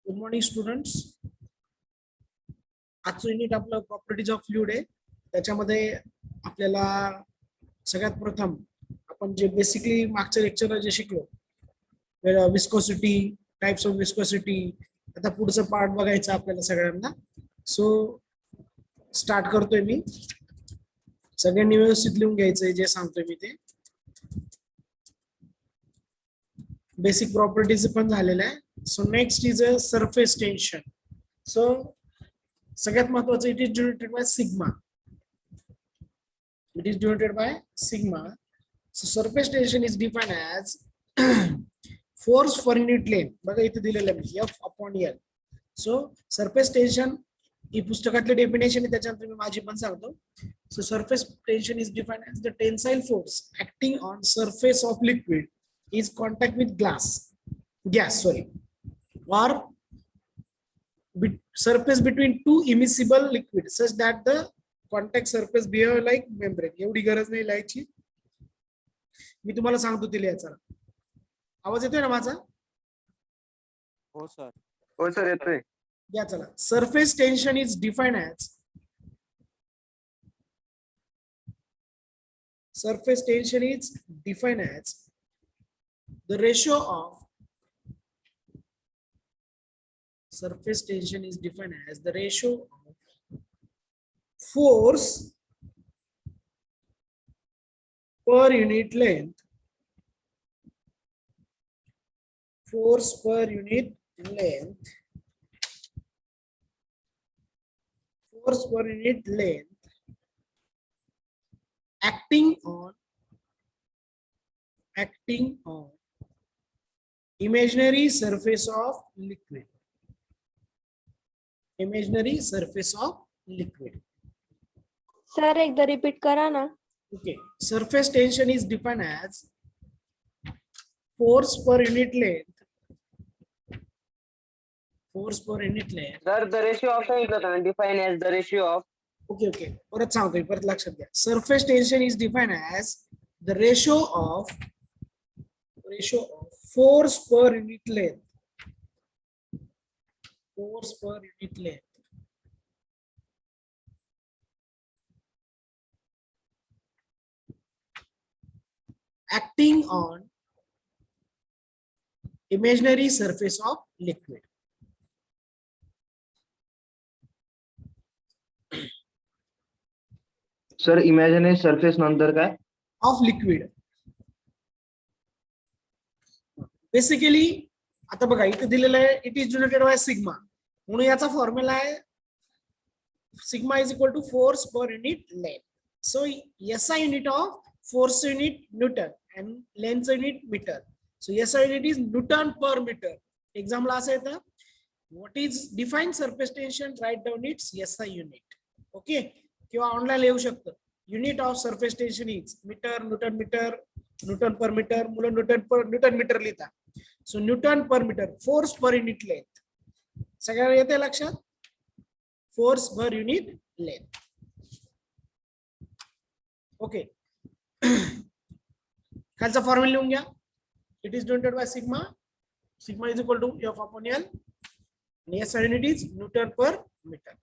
Good morning students. आजचं unit आपलं properties of fluid आहे. त्याच्यामध्ये आपल्याला सगळ्यात प्रथम आपण जे बेसिकली मागच्या लेक्चरला जे शिकलो, विस्कोसिटी, टाइप्स ऑफ विस्कोसिटी, आता पुढचं पार्ट बघायचं आपल्याला सगळ्यांना. सो स्टार्ट करतोय मी. सगळ्यांनी व्यवस्थित लिहून घ्यायचंय जे सांगतोय मी ते. बेसिक प्रॉपर्टीज पण झालेलं आहे. So next is a surface tension. सो सगळ्यात महत्वाचं, it is denoted by sigma. It is denoted by sigma. So surface tension is defined as force per unit length. बघा इथे दिलेलं आहे F upon L. So surface tension ही पुस्तकातली definition आहे, त्याच्यानंतर मी माझी पण सांगतो. So surface tension is defined as the tensile force acting on surface of liquid is contact with gas, or surface between two immiscible liquids such that the contact surface behave like membrane. एवढी गरज नाही लिहायची, मी तुम्हाला सांगतो ते लिहायचा. आवाज येतोय ना माझा? हो सर. हो सर येतोय. या चला. Surface tension is defined as the ratio of surface tension is defined as the ratio of force per unit length, force per unit length, force per unit length acting on imaginary surface of liquid. Imaginary surface of liquid. Sir एकदा repeat करा ना. Okay. Surface tension is defined as force per unit length. Force per unit length. Sir the ratio of सांगितलं define as the ratio of. Okay. परत सांगतोय, परत लक्षात घ्या. Surface tension is defined as the ratio of force per unit length. Force per unit length acting on imaginary surface of liquid. Sir imaginary surface नंतर काय? Of liquid. Basically आता बघा इथे दिलेलं आहे, it is denoted by sigma. म्हणून याचा formula आहे sigma is equal to force per unit length. So SI unit of force unit newton and length unit metre. So SI unit is newton per metre. Example असं येतं, what is define surface tension, right down its SI unit. Okay. किंवा online लिहू शकतो, unit of surface tension is metre, newton per metre, मुलं newton metre लिहिता. So newton per metre, force per unit length. सगळ्यांना येते लक्षात? Force per unit length. Okay. खालचा formula लिहून घ्या. It is denoted by sigma. Sigma is equal to F upon L आणि S unit is newton per metre.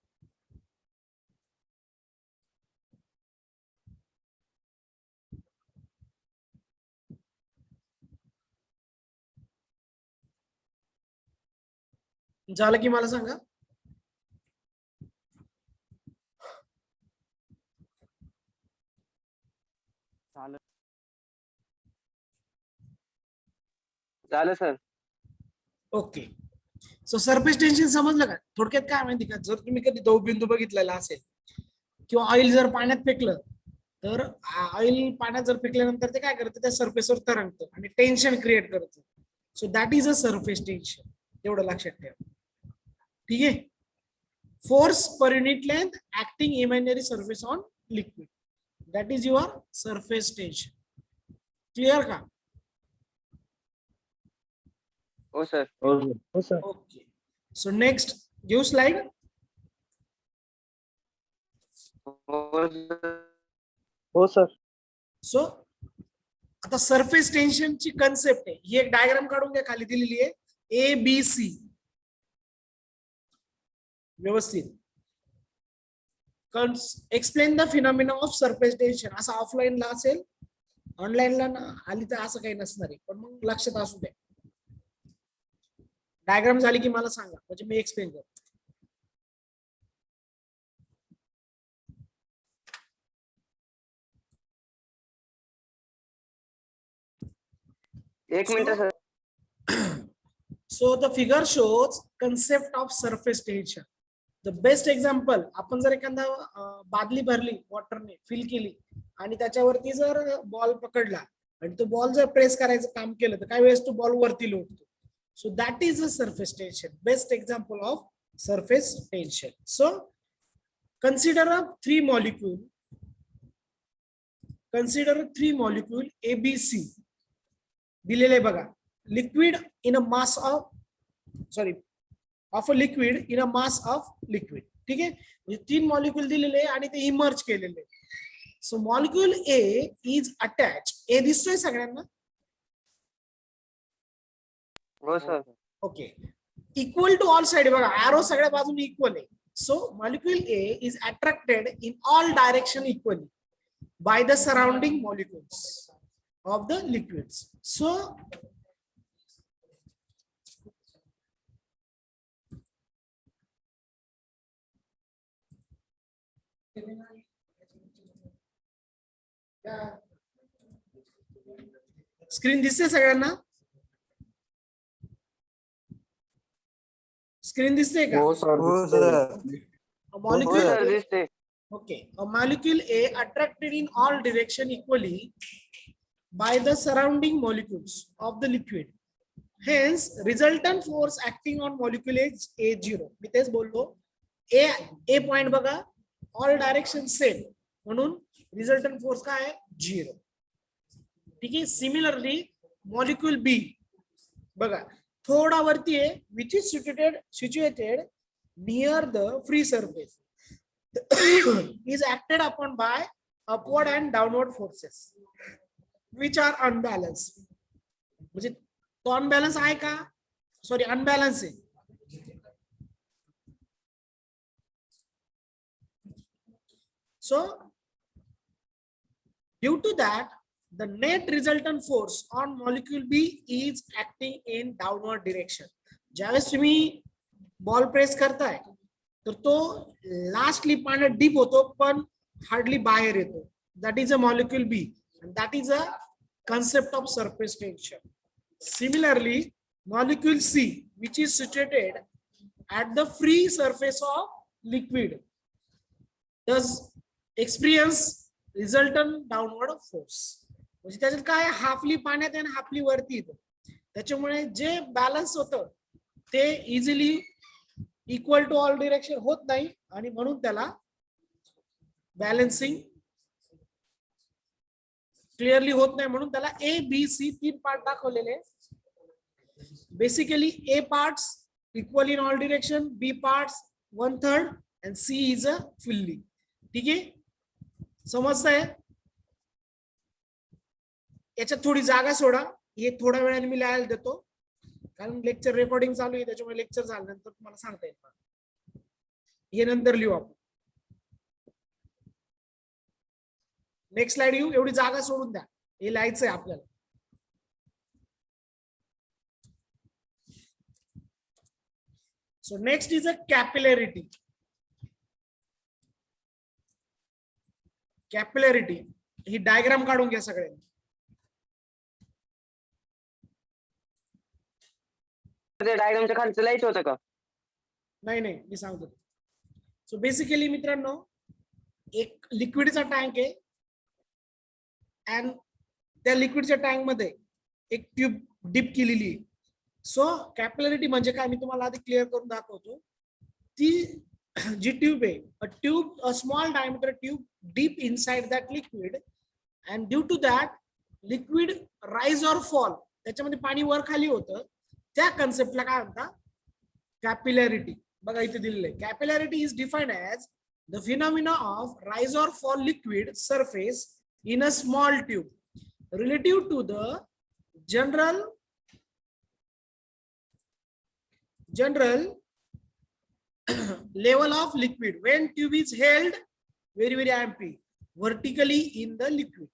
झालं की मला सांगा. झालं sir. Okay. So surface tension समजलं का? थोडक्यात काय माहिती का, जर तुम्ही कधी दवबिंदू बघितलेला असेल किंवा ऑइल जर पाण्यात फेकलं, तर ऑइल पाण्यात जर फेकल्यानंतर ते काय करतं, त्या सरफेसवर तरंगतं आणि टेन्शन क्रिएट करतं. So that is a surface tension. एवढं लक्षात ठेवा. ठीक आहे. Force per unit length acting imaginary surface on liquid, that is your surface tension. Clear का? हो सर. हो sir. Okay. So next give slide. हो सर. सो आता सरफेस टेन्शनची कन्सेप्ट आहे ही. एक डायग्राम काढून घ्या, खाली दिलेली आहे ए बी सी. व्यवस्थित. Explain the phenomena of surface tension. असं ऑफलाईनला असेल, ऑनलाईनला आली तर असं काही नसणार आहे, पण मग लक्षात असू द्या. डायग्राम झाली की मला सांगा, म्हणजे मी एक्सप्लेन करतो. एक minute sir. So the figure shows concept of surface tension. The best example, आपण जर एखादा बादली भरली वॉटरने फिल केली आणि त्याच्यावरती जर बॉल पकडला आणि तो बॉल जर प्रेस करायचं काम केलं तर काही वेळेस तो बॉल वरती लोटतो. So that is a surface tension. Best example of surface tension. So consider a three molecule. Consider three molecule ABC दिलेले बघा. Liquid in a mass of of a liquid in a mass of liquid. ठीक आहे, म्हणजे तीन molecule दिलेले आणि ते emerge केलेले. So molecule A is attach. A दिसतोय सगळ्यांना? हो sir. Okay. Equal to all side बघा, एरो सगळ्या बाजूने इक्वल आहे. So molecule A is attracted in all direction equally by the surrounding molecules of the liquids. So screen दिसते सगळ्यांना? Screen दिसते का? हो सर. मॉलिक्यूल सर दिसते. Okay, a molecule A attracted in all direction equally by the surrounding molecules of the liquid. Hence, resultant force acting on molecule is A0. मी तेच बोललो. A point बघा, all direction same. म्हणून resultant force काय आहे? 0. ठीक आहे. Similarly, molecule B बघा, थोडा वरती आहे, which is situated near the free surface. is acted upon by upward and downward forces which are unbalanced. म्हणजे तो अनबॅलन्स आहे का? सॉरी, अनबॅलन्स आहे. So due to that, the net resultant force on molecule B is acting in downward direction. ज्यावेळेस तुम्ही ball press करताय तर तो लास्टली पाण्यात डीप होतो पण हार्डली बाहेर येतो. That is a molecule B and that is a concept of surface tension. Similarly, molecule C, which is situated at the free surface of liquid, does experience resultant downward force. म्हणजे त्याच्यात काय, हाफली पाण्यात आणि हाफली वरती येतो. त्याच्यामुळे जे बॅलन्स होतं ते easily equal to all direction होत नाही आणि म्हणून त्याला बॅलन्सिंग क्लिअरली होत नाही. म्हणून त्याला A, B, C तीन पार्ट दाखवलेले. Basically A parts equal in all direction, B parts 1/3 and C is a fully. ठीक आहे, समजतंय? याच्यात थोडी जागा सोडा, हे थोड्या वेळाने मी लिहायला देतो कारण लेक्चर रेकॉर्डिंग चालू आहे. त्याच्यामुळे लेक्चर झाल्यानंतर तुम्हाला सांगता येईल. हे नंतर लिहू आपण. नेक्स्ट स्लाइड येऊ. एवढी जागा सोडून द्या, हे लिहायचंय आपल्याला. So next is a capillarity. Capillarity ही डायग्राम काढून घ्या सगळ्यांनी. डायग्रामच्या खालचं लिहायचं होतं का? नाही नाही, मी सांगतो. सो बेसिकली मित्रांनो, एक लिक्विडचा टँक आहे आणि त्या लिक्विडच्या टँक मध्ये एक ट्यूब डिप केलेली आहे. सो कॅपिलॅरिटी म्हणजे काय मी तुम्हाला आधी क्लिअर करून दाखवतो. ती जी ट्यूब आहे, a small diameter tube deep inside that liquid and due to that liquid rise or fall, त्याच्यामध्ये पाणी वर खाली होतं. त्या कन्सेप्टला काय म्हणतात? कॅपिलॅरिटी. बघा इथे दिलेलं आहे. Capillarity is defined as the phenomena of rise or fall liquid surface in a small tube relative to the general level of liquid when tube is held very IMP vertically in the liquid.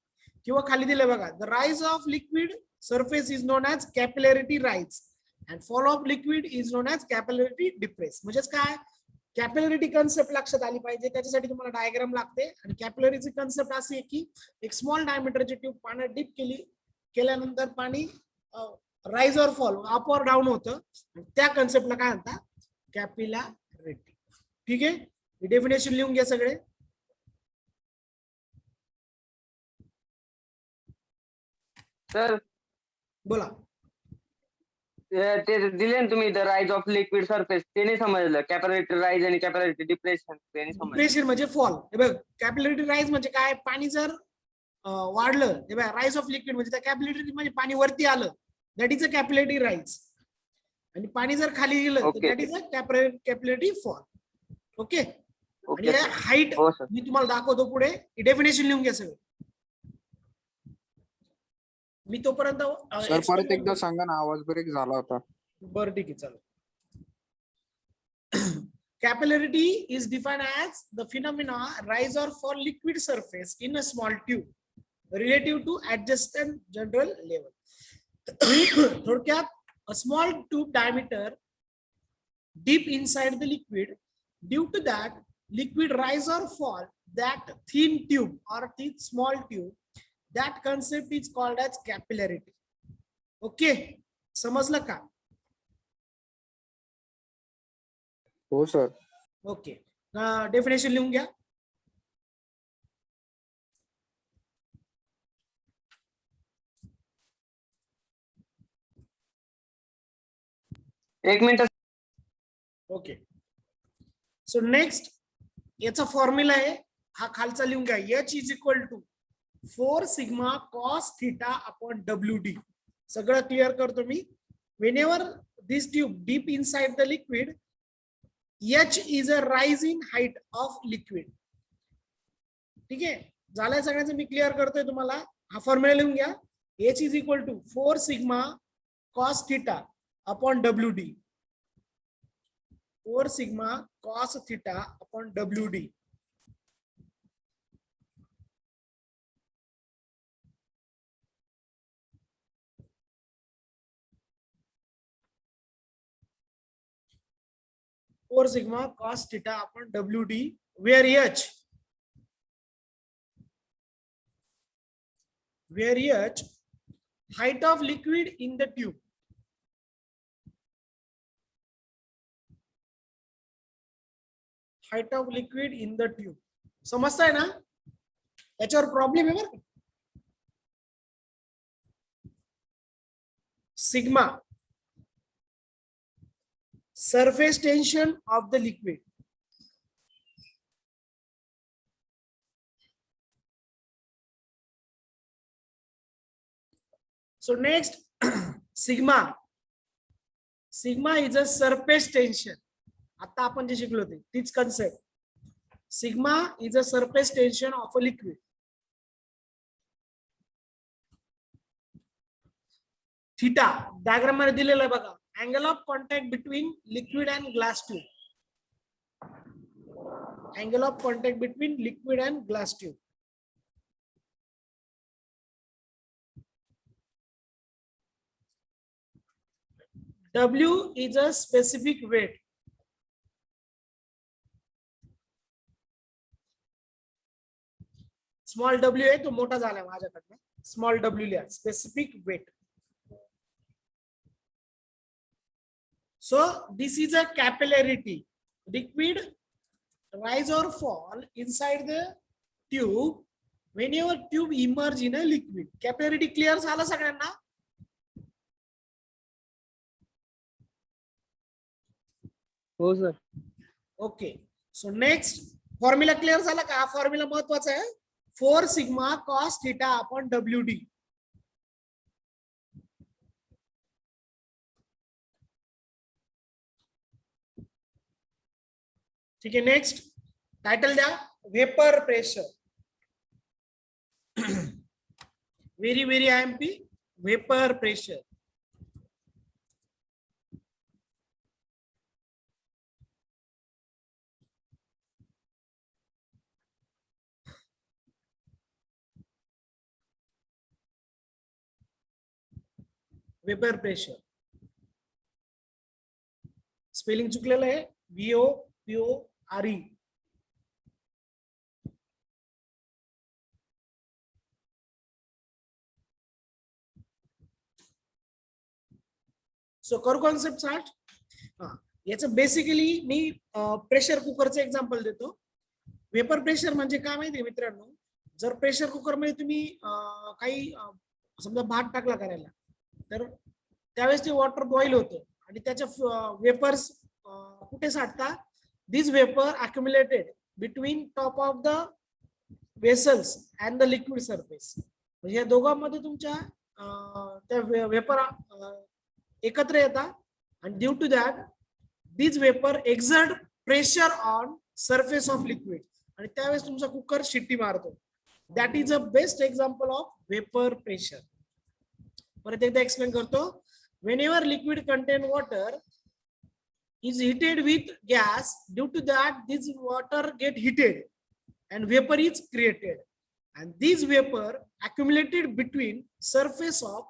किंवा खाली दिलं बघा, the rise of liquid surface is known as capillarity rise and fall of liquid is known as capillarity decrease. म्हणजेच काय, कॅपिलरिटी concept लक्षात आली पाहिजे, त्याच्यासाठी तुम्हाला डायग्राम लागते. आणि कॅपिलरीची कन्सेप्ट अशी आहे की एक स्मॉल डायमीटरची ट्यूब पाण्यात डिप केल्यानंतर पाणी राईज और फॉल, अप और डाऊन होतं, त्या कन्सेप्टला काय म्हणतात, कॅपिलॅरिटी. ठीक आहे, डेफिनेशन लिहून घ्या सगळे. सर बोला. ते दिले ना तुम्ही the rise of liquid surface, ते नाही समजलं. कॅपॅसिटी राईज आणि कॅपॅसिटी डिप्रेशन ते नाही समजलं. डिप्रेशन म्हणजे फॉल. हे बघ, कॅपिलॅरिटी राईज म्हणजे काय, पाणी जर वाढलं, हे बघ राईज ऑफ लिक्विड म्हणजे त्या कॅपिलॅरिटी म्हणजे पाणी वरती आलं, that is a capillarity rise. आणि पाणी जर खाली गेलं तर that is a capillarity fall. Okay. आणि हाईट मी तुम्हाला दाखवतो पुढे, डेफिनेशन लिहून घ्या सगळं. मी तोपर्यंत सर परत एकदा सांगा ना, आवाज ब्रेक झाला होता. बरं ठीक आहे, चालेल. Capillarity is defined as the phenomena rise or fall liquid surface in a small tube relative to adjacent general level. थोडक्यात, a small tube diameter deep inside the liquid, due to that liquid rise or fall, that thin tube or thin small tube, that concept is called as capillarity. Okay, समजलं का? हो sir. Okay, definition लिहून घ्या. एक minute. Okay. So next याचा formula आहे हा खालचा लिहून घ्या. H is equal to 4 sigma cos theta upon WD. सगळं क्लिअर करतो मी. Whenever this tube deep inside the liquid, H is a rise in height of liquid. ठीक आहे, झालंय सगळ्यांचं, मी क्लिअर करतोय तुम्हाला. हा फॉर्म्युला लिहून घ्या. H is equal to 4 sigma cos theta upon WD. 4 sigma cos theta upon WD. Four sigma cos theta upon WD, where H height of liquid in the tube. Height of liquid in the tube. समजताय ना, याच्यावर problem आहे बरं. Sigma surface tension of the liquid. So next, sigma is a surface tension. आता आपण जे शिकलो ते तीच concept. Sigma is a surface tension off a liquid. Theta diagram मध्ये दिलेलं आहे बघा. Angle of contact between liquid and glass tube. Angle of contact between liquid and glass tube. W is a specific weight. Small w आहे तो मोठा झाला माझ्याकडनं. Small w लिहा, specific weight. So this is a capillarity. Liquid rise or fall inside the tube whenever tube emerge in a liquid. Capillarity clear झाला सगळ्यांना? हो sir. Okay. So next formula clear झाला का? हा फॉर्म्युला महत्वाचा आहे. 4 sigma cos theta upon WD. ठीक आहे, नेक्स्ट टायटल द्या, vapour pressure. Very IMP, vapour pressure. Vapour pressure. Spelling चुकलेलं आहे. VOPORE. सो करू कॉन्सेप्ट स्टार्ट. याचं बेसिकली मी प्रेशर कुकरचं एक्झाम्पल देतो. वेपर प्रेशर म्हणजे काय माहितीये मित्रांनो, जर प्रेशर कुकर मध्ये तुम्ही काही समजा भात टाकला करायला, तर त्यावेळेस ते वॉटर बॉईल होतं आणि त्याच्या वेपर्स कुठे साठतात. This vapour accumulated between top of the vessels and the liquid surface. म्हणजे या दोघांमध्ये तुमच्या त्या वेपर एकत्र येतात आणि due to that this vapour exert pressure on surface of liquid आणि त्यावेळेस तुमचा कुकर शिट्टी मारतो. That is a best example of vapour pressure. परत एकदा एक्सप्लेन करतो. Whenever liquid contain water is heated with gas, due to that this water get heated and vapor is created, and this vapor accumulated between surface of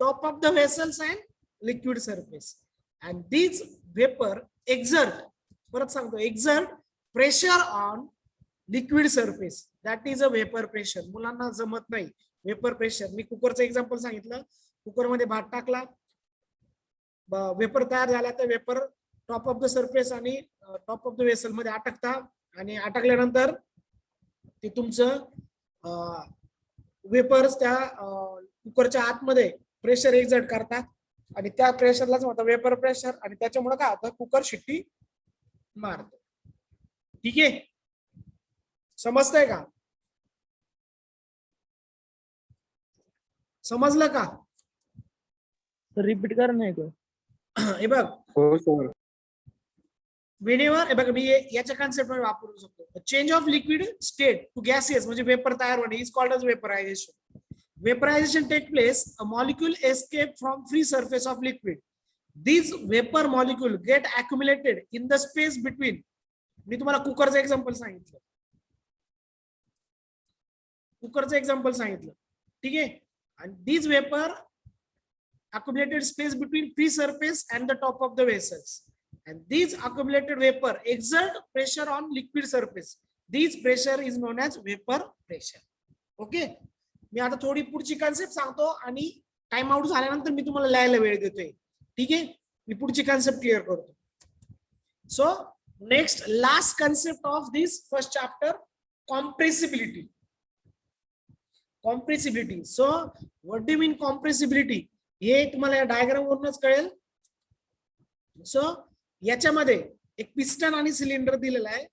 top of the vessels and liquid surface, and this vapor exert pressure on liquid surface. That is a vapor pressure. मुलांना जमत नाही vapour pressure. मी कुकरचं example सांगितलं. Cooker मध्ये भात टाकला, vapour तयार झाला, तर vapour top of the surface आणि टॉप ऑफ द वेसल मध्ये अटकता आणि अटकल्यानंतर ते तुमचं वेपर्स त्या कुकरच्या आतमध्ये प्रेशर एक्झर्ट करतात आणि त्या प्रेशरलाच म्हणतात वेपर प्रेशर आणि त्याच्यामुळे काय होतं, कुकर शिट्टी मारतो. ठीक आहे, समजतंय का? समजलं का? रिपीट कर नाही का? हे बघ, हो सर. वेनेवर हे बघा मी याच्या कॉन्सेप्ट मध्ये वापरू शकतो. Change of liquid state to gaseous म्हणजे वेपर तयार होणे is called as vaporisation. Vaporisation take place, a molecule escape from free surface of liquid. These vapor molecule get accumulated in the space between. मी तुम्हाला कुकरचं example सांगितलं. कुकरचं example सांगितलं. ठीक आहे. आणि these vapor accumulated space between free surface and the top of the vessels. And these accumulated vapor exert pressure on liquid surface. This pressure is known as vapor pressure. Okay. मी आता थोडी पुढची concept सांगतो आणि time out झाल्यानंतर मी तुम्हाला लिहायला वेळ देतोय. ठीक आहे, मी पुढची कॉन्सेप्ट क्लिअर करतो. So next last concept of this first chapter, compressibility. Compressibility. So what do mean compressibility हे तुम्हाला या डायग्राम वरूनच कळेल. सो याच्यामध्ये एक पिस्टन आणि सिलेंडर दिलेला आहे.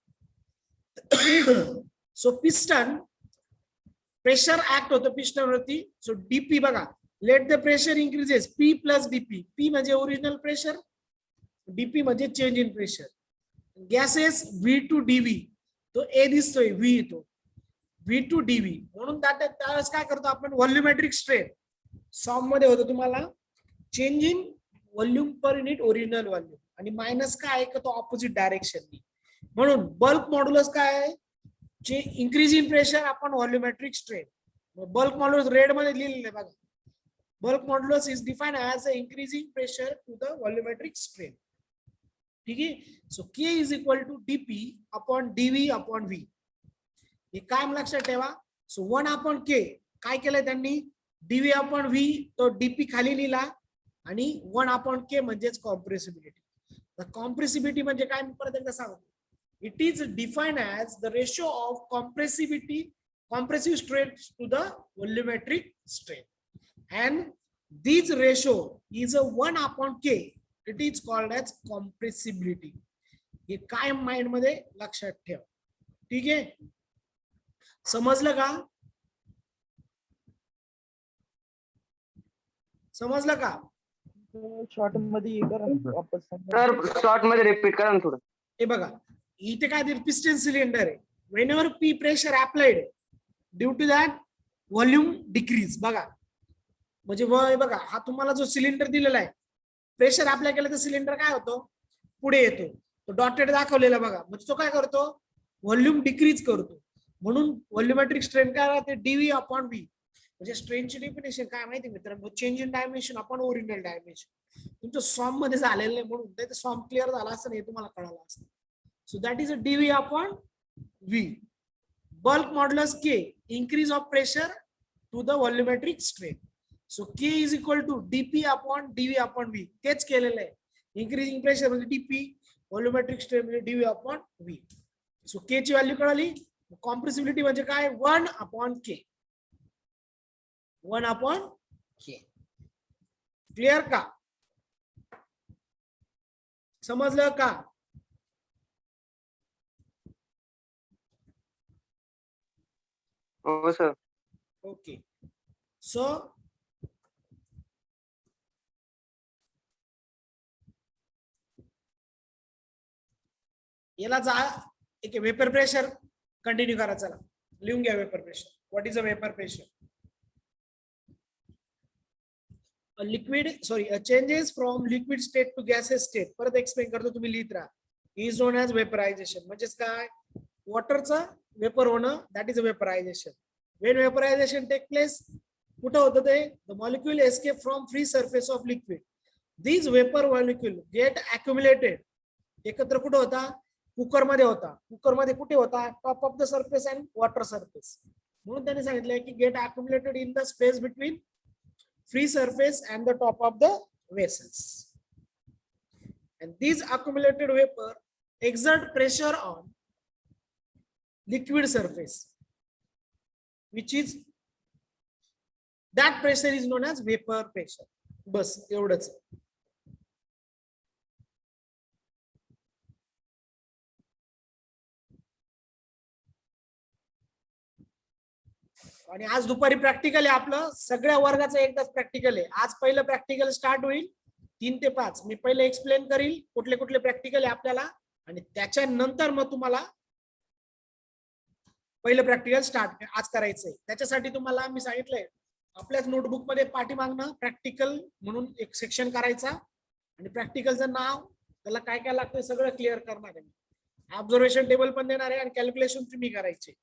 सो पिस्टन प्रेशर ऍक्ट होतं पिस्टन वरती. सो डीपी बघा, let the pressure increases, P plus DP. P म्हणजे ओरिजिनल प्रेशर, डीपी म्हणजे change in pressure. Gases V to DV, तो ए दिसतोय, व्ही येतो, व्ही टू डीव्ही. म्हणून त्यावेळेस काय करतो आपण, व्हॉल्युमेट्रिक स्ट्रेन सॉम मध्ये होतं तुम्हाला change in volume per unit original volume, आणि मायनस काय आहे तो ऑपोजिट डायरेक्शन. म्हणून बल्क मॉड्युलस काय आहे, जे इन्क्रीज इन प्रेशर आपण व्हॉल्युमेट्रिक स्ट्रेन. बल्क मॉड्युलस रेड मध्ये लिहिलेलं आहे बघा. Bulk modulus is defined as the increasing pressure to the volumetric strain. ठीक आहे. So K is equal to dP upon dV upon V. हे काय लक्षात ठेवा. So 1 upon K काय केलंय त्यांनी, dV upon V तो dP खाली लिहिला आणि 1 upon K म्हणजेच कॉम्प्रेसिबिलिटी. The कॉम्प्रेसिबिलिटी म्हणजे काय मी परत एकदा सांगतो. It is defined as the ratio of compressive stress to the volumetric strain. And this ratio is a 1 upon K. It is called as compressibility. हे काय माइंड मध्ये लक्षात ठेव. ठीक आहे, समजलं का? समजलं का? शॉर्ट मध्ये हे करा वापस सांगा. सर शॉर्ट मध्ये रिपीट करा ना थोडं. हे बघा, इथे काय दिलं, पिस्टन सिलेंडर आहे. Whenever P pressure applied, due to that volume decrease. बघा म्हणजे बघा, हा तुम्हाला जो सिलेंडर दिलेला आहे, प्रेशर अप्लाय केलं तर सिलेंडर काय होतो, पुढे येतो. तो डॉटेड दाखवलेला बघा, म्हणजे तो काय करतो, व्हॉल्यूम डिक्रीज करतो. म्हणून व्हॉल्युमेट्रिक स्ट्रेन काय राहते, डीव्ही अपॉन व्ही. म्हणजे स्ट्रेनची डेफिनेशन काय माहिती मित्रांनो, change in dimension upon original dimension. तुमचं सॉम मध्ये झालेलं नाही म्हणून ते सॉम क्लिअर झाला असतं नाही तुम्हाला कळालं असतं. So that is a DV upon V. Bulk modulus K, increase of pressure to the volumetric strain. So K is equal to dP upon dV upon V. तेच केलेलं आहे. Increasing pressure म्हणजे dP, volumetric strain म्हणजे dV upon V. So K ची value कळाली. Compressibility म्हणजे काय, 1 upon K. 1 upon K. Clear का? समजलं का? हो सर. ओके. सो याला जा एक वेपर प्रेशर कंटिन्यू करा. चला लिहून घ्या vapour pressure. What is a vapour pressure? A liquid sorry a changes from liquid state to gases state. परत एक्सप्लेन करतो, तुम्ही लिहित राहा. Is known as vaporisation. म्हणजेच काय, वॉटरचं वेपर होणं, that is a vaporisation. When vaporisation take place, कुठं होतं ते, the molecule escape from free surface of liquid. These vapour molecule get accumulated. एकत्र कुठं होता, कुकर मध्ये होता. कुकर मध्ये कुठे होता, top of the surface and water surface. म्हणून त्यांनी सांगितलंय की get accumulated in the space between free surface and the top of the vessels. And these accumulated vapor exert pressure on liquid surface, which is that pressure is known as vapor pressure. बस एवढंच. आणि आज दुपारी practical आहे आपलं. सगळ्या वर्गाचं एकदाच practical आहे. आज पहिलं प्रॅक्टिकल स्टार्ट होईल 3 ते 5. मी पहिले एक्सप्लेन करील कुठले कुठले प्रॅक्टिकल आहे आपल्याला, आणि त्याच्यानंतर मग तुम्हाला पहिलं प्रॅक्टिकल स्टार्ट आज करायचंय. त्याच्यासाठी तुम्हाला मी सांगितलंय आपल्याच नोटबुक मध्ये पाठीमागनं प्रॅक्टिकल म्हणून एक सेक्शन करायचा, आणि प्रॅक्टिकलचं नाव, त्याला काय काय लागतं सगळं क्लिअर करणार आहे. ऑब्झर्वेशन टेबल पण देणार आहे आणि कॅल्क्युलेशन तुम्ही करायचे.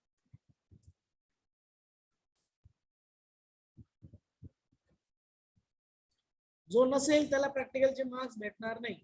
जो नसेल त्याला प्रॅक्टिकलचे मार्क्स भेटणार नाही.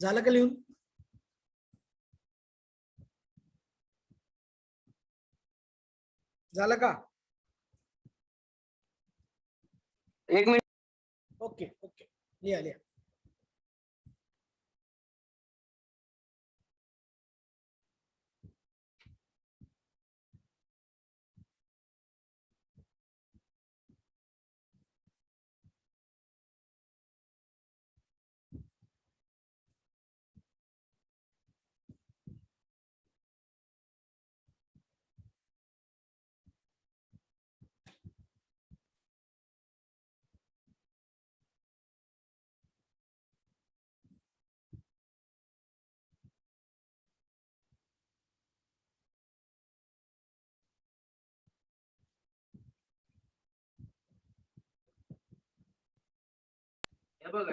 झालं का लिहून? झालं का? एक मिनिट. ओके ओके, लिहा लिहा.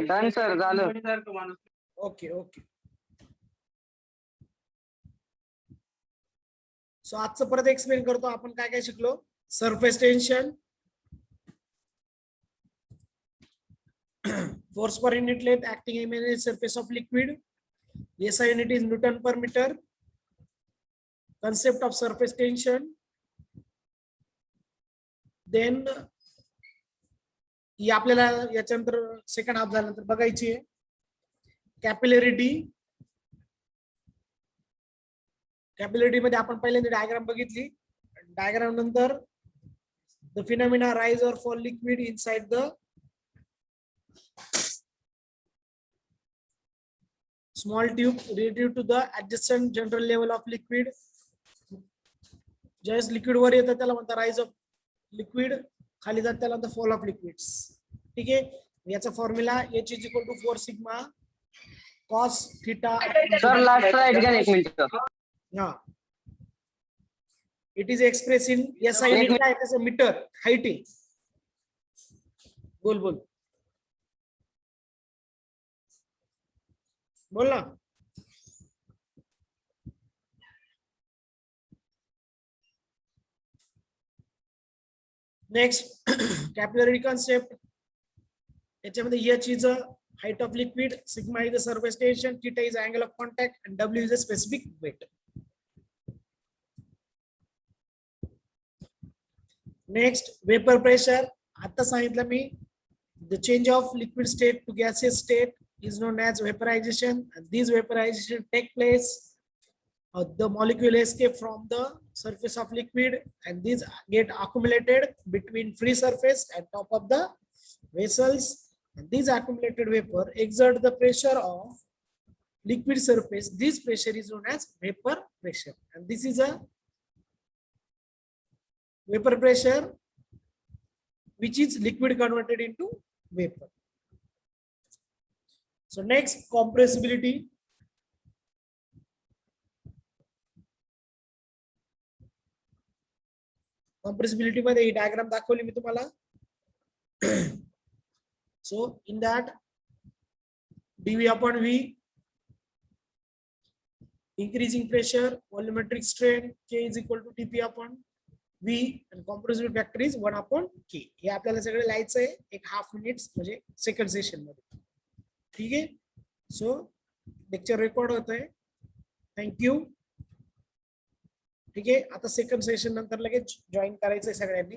डन सर, झालं. Okay okay. सो आजचं परत एक्सप्लेन करतो आपण काय काय शिकलो. Surface tension, force per unit length acting immediately surface of liquid. SI unit is Newton per meter. Concept of surface tension. Then ही आपल्याला याच्यानंतर सेकंड हाफ झाल्यानंतर बघायची आहे. कॅपिलॅरिटी. कॅपिलॅरिटी मध्ये आपण पहिल्यांदा डायग्राम बघितली. डायग्राम नंतर द फिनॉमिना राइज और fall liquid inside the small tube relative to the adjacent general level of liquid. ज्यावेळेस लिक्विड वर येतं त्याला म्हणतात राईज ऑफ लिक्विड, खाली जात त्याला म्हणतात फॉल ऑफ लिक्विड्स. ठीक आहे, याचा formula H is equal to 4 sigma cos theta. Sir last right घ्या ना एक मिनिट. हा, it is express in SI एक काय त्याचं मीटर हाईट आहे. बोल बोल बोल ना. Next capillary concept. याच्यामध्ये H is a height of liquid, sigma is the surface tension, theta is angle of contact, and W is the specific weight. Next, vapor pressure. आता सांगितलं मी, the change of liquid state to gaseous state is known as vaporization, and these vaporization take place. The molecule escape from the surface of liquid, and these get accumulated between free surface and top of the vessels. And these accumulated vapor exert the pressure of liquid surface. This pressure is known as vapor pressure, and this is a vapor pressure which is liquid converted into vapor. So next, compressibility. Compressibility मध्ये ही diagram दाखवली मी तुम्हाला. So in that, dV upon V, increasing pressure, volumetric strain, K is equal to TP upon V, and compressibility factor is 1 upon K. हे आपल्याला सगळे लिहायचं आहे एक half minutes म्हणजे सेकंड सेशन मध्ये. ठीक आहे, सो लेक्चर रेकॉर्ड होत आहे. थँक्यू. ठीक आहे, आता सेकंड सेशन नंतर लगेच जॉईन करायचंय सगळ्यांनी.